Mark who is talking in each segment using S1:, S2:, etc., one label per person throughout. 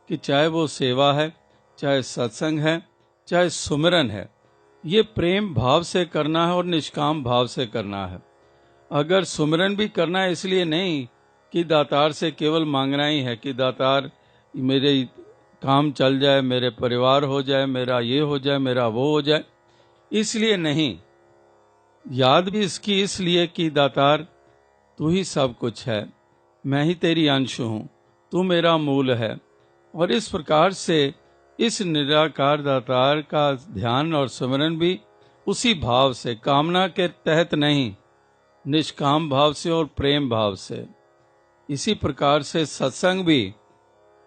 S1: कि चाहे वो सेवा है, चाहे सत्संग है, चाहे सुमिरन है, ये प्रेम भाव से करना है और निष्काम भाव से करना है। अगर सुमिरन भी करना है इसलिए नहीं कि दातार से केवल मांगना ही है कि दातार मेरे काम चल जाए, मेरे परिवार हो जाए, मेरा ये हो जाए, मेरा वो हो जाए, इसलिए नहीं। याद भी इसकी इसलिए कि दातार तू ही सब कुछ है, मैं ही तेरी अंश हूँ, तू मेरा मूल है। और इस प्रकार से इस निराकार दातार का ध्यान और स्मरण भी उसी भाव से, कामना के तहत नहीं, निष्काम भाव से और प्रेम भाव से। इसी प्रकार से सत्संग भी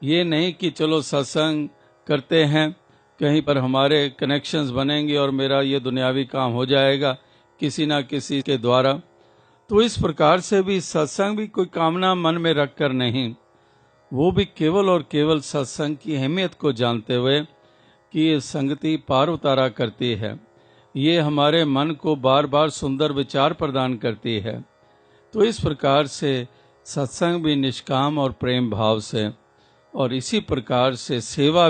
S1: ये नहीं कि चलो सत्संग करते हैं, कहीं पर हमारे कनेक्शंस बनेंगे और मेरा ये दुनियावी काम हो जाएगा किसी ना किसी के द्वारा। तो इस प्रकार से भी सत्संग भी कोई कामना मन में रखकर नहीं, वो भी केवल और केवल सत्संग की अहमियत को जानते हुए कि ये संगति पार उतारा करती है, ये हमारे मन को बार बार सुंदर विचार प्रदान करती है। तो इस प्रकार से सत्संग भी निष्काम और प्रेम भाव से, और इसी प्रकार से सेवा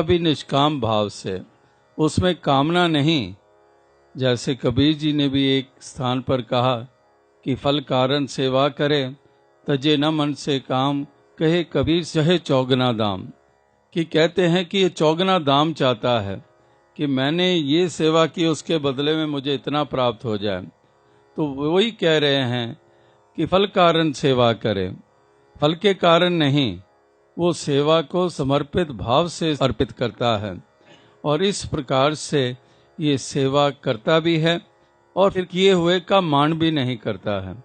S1: भी निष्काम भाव से, उसमें कामना नहीं। जैसे कबीर जी ने भी एक स्थान पर कहा कि फल कारण सेवा करे, तजे न मन से काम, कहे कबीर चाहे चौगना दाम। कि कहते हैं कि ये चौगना दाम चाहता है कि मैंने ये सेवा की, उसके बदले में मुझे इतना प्राप्त हो जाए। तो वही कह रहे हैं कि फल कारण सेवा करे, फल के कारण नहीं, वो सेवा को समर्पित भाव से अर्पित करता है। और इस प्रकार से ये सेवा करता भी है और फिर किए हुए का मान भी नहीं करता है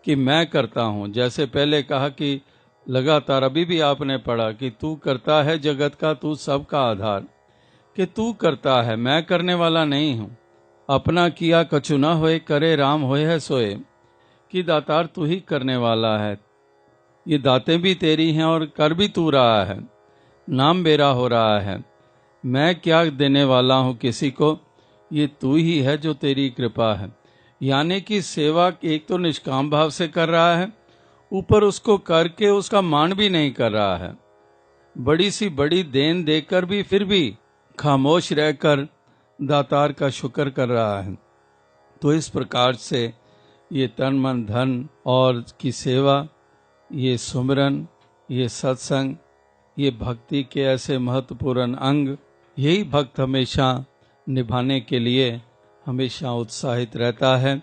S1: कि मैं करता हूँ। जैसे पहले कहा कि लगातार अभी भी आपने पढ़ा कि तू करता है जगत का, तू सबका आधार, कि तू करता है, मैं करने वाला नहीं हूँ। अपना किया कछु न होए, करे राम होए है सोए। कि दातार तू ही करने वाला है, ये दातें भी तेरी हैं और कर भी तू रहा है, नाम मेरा हो रहा है, मैं क्या देने वाला हूँ किसी को, ये तू ही है जो तेरी कृपा है। यानी कि सेवा एक तो निष्काम भाव से कर रहा है, ऊपर उसको करके उसका मान भी नहीं कर रहा है, बड़ी सी बड़ी देन देकर भी फिर भी खामोश रहकर दातार का शुक्र कर रहा है। तो इस प्रकार से ये तन मन धन और की सेवा, ये सुमिरन, ये सत्संग, ये भक्ति के ऐसे महत्वपूर्ण अंग, यही भक्त हमेशा निभाने के लिए हमेशा उत्साहित रहता है।